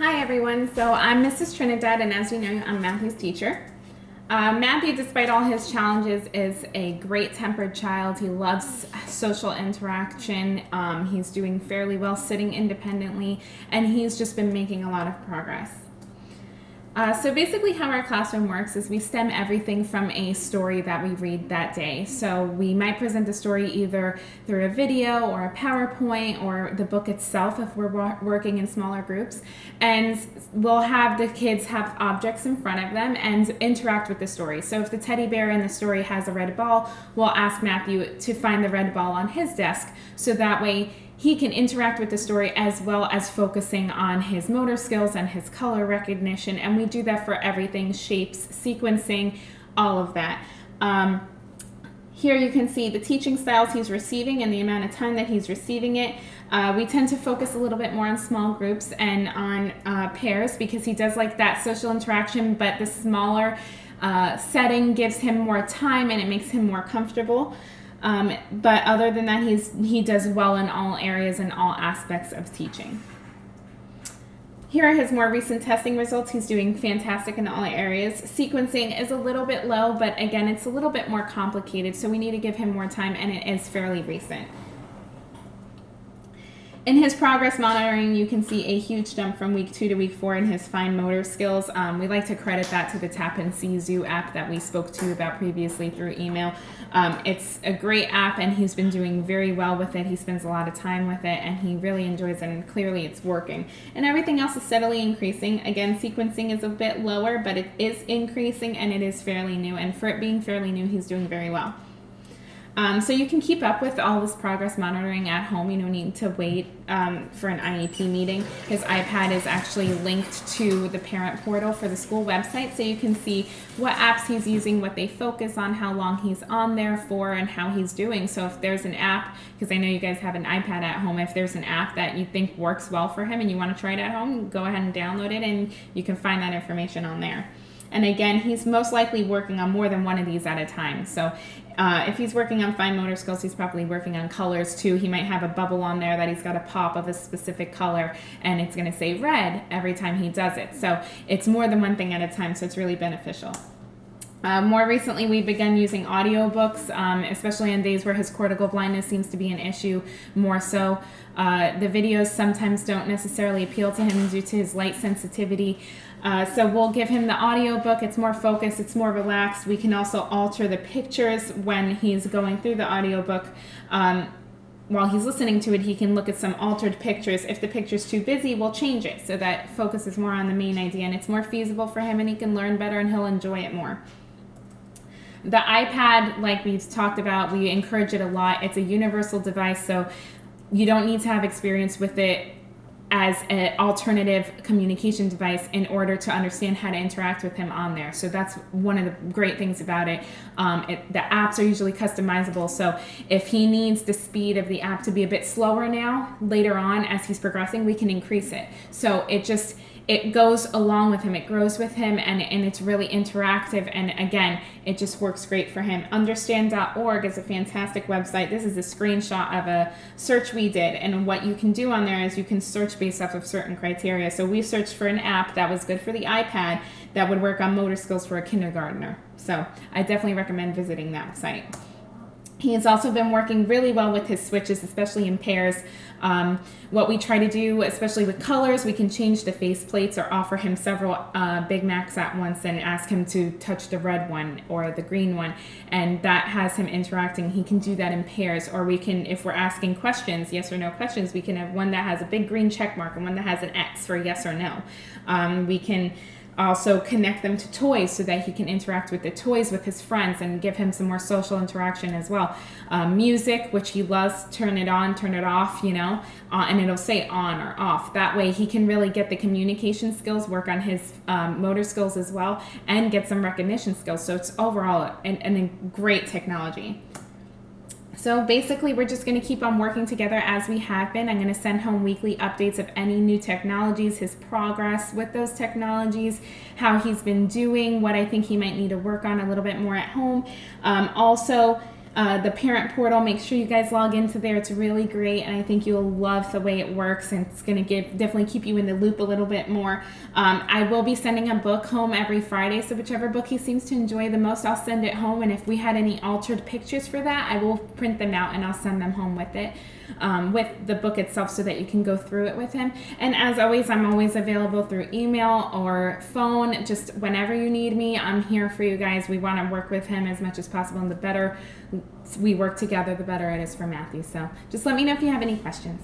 Hi everyone, so I'm Mrs. Trinidad, and as you know, I'm Matthew's teacher. Matthew, despite all his challenges, is a great-tempered child. He loves social interaction. He's doing fairly well sitting independently, and he's just been making a lot of progress. So basically how our classroom works is we stem everything from a story that we read that day. So we might present the story either through a video or a PowerPoint or the book itself if we're working in smaller groups. And we'll have the kids have objects in front of them and interact with the story. So if the teddy bear in the story has a red ball, we'll ask Matthew to find the red ball on his desk, so that way he can interact with the story as well as focusing on his motor skills and his color recognition. And we do that for everything: shapes, sequencing, all of that. Here you can see the teaching styles he's receiving and the amount of time that he's receiving it. We tend to focus a little bit more on small groups and on pairs, because he does like that social interaction, but the smaller setting gives him more time and it makes him more comfortable. But other than that, he does well in all areas and all aspects of teaching. Here are his more recent testing results. He's doing fantastic in all areas. Sequencing is a little bit low, but again, it's a little bit more complicated, so we need to give him more time, and it is fairly recent. In his progress monitoring, you can see a huge jump from week 2 to week 4 in his fine motor skills. We like to credit that to the Tap and See Zoo app that we spoke to you about previously through email. It's a great app, and he's been doing very well with it. He spends a lot of time with it, and he really enjoys it, and clearly it's working. And everything else is steadily increasing. Again, sequencing is a bit lower, but it is increasing, and it is fairly new. And for it being fairly new, he's doing very well. So you can keep up with all this progress monitoring at home. You don't need to wait for an IEP meeting. His iPad is actually linked to the parent portal for the school website, so you can see what apps he's using, what they focus on, how long he's on there for, and how he's doing. So if there's an app, because I know you guys have an iPad at home, if there's an app that you think works well for him and you want to try it at home, go ahead and download it, and you can find that information on there. And again, he's most likely working on more than one of these at a time. So if he's working on fine motor skills, he's probably working on colors too. He might have a bubble on there that he's got a pop of a specific color, and it's going to say red every time he does it. So it's more than one thing at a time, so it's really beneficial. More recently, we've begun using audiobooks, especially on days where his cortical blindness seems to be an issue more so. The videos sometimes don't necessarily appeal to him due to his light sensitivity. So we'll give him the audiobook. It's more focused, it's more relaxed. We can also alter the pictures when he's going through the audiobook. While he's listening to it, he can look at some altered pictures. If the picture's too busy, we'll change it so that focuses more on the main idea, and it's more feasible for him, and he can learn better and he'll enjoy it more. The iPad, like we've talked about, we encourage it a lot. It's a universal device, so you don't need to have experience with it as an alternative communication device in order to understand how to interact with him on there. So that's one of the great things about it. The apps are usually customizable, so if he needs the speed of the app to be a bit slower now, later on as he's progressing, we can increase it. So it goes along with him, it grows with him, and it's really interactive, and again, it just works great for him. Understand.org is a fantastic website. This is a screenshot of a search we did, and what you can do on there is you can search based off of certain criteria. So we searched for an app that was good for the iPad that would work on motor skills for a kindergartner. So I definitely recommend visiting that site. He has also been working really well with his switches, especially in pairs. What we try to do, especially with colors, we can change the face plates or offer him several Big Macs at once and ask him to touch the red one or the green one, and that has him interacting. He can do that in pairs, or we can, if we're asking questions, yes or no questions, we can have one that has a big green check mark and one that has an X for yes or no. We can also connect them to toys so that he can interact with the toys with his friends and give him some more social interaction as well. Music, which he loves, turn it on, turn it off, and it'll say on or off. That way he can really get the communication skills, work on his motor skills as well, and get some recognition skills. So it's overall a great technology. So basically, we're just going to keep on working together as we have been. I'm going to send home weekly updates of any new technologies, his progress with those technologies, how he's been doing, what I think he might need to work on a little bit more at home. Also, The parent portal, make sure you guys log into there. It's really great, and I think you'll love the way it works, and it's going to definitely keep you in the loop a little bit more. I will be sending a book home every Friday, so whichever book he seems to enjoy the most, I'll send it home, and if we had any altered pictures for that, I will print them out and I'll send them home with it, with the book itself, so that you can go through it with him. And as always, I'm always available through email or phone. Just whenever you need me, I'm here for you guys. We want to work with him as much as possible, and the better we work together, the better it is for Matthew. So just let me know if you have any questions.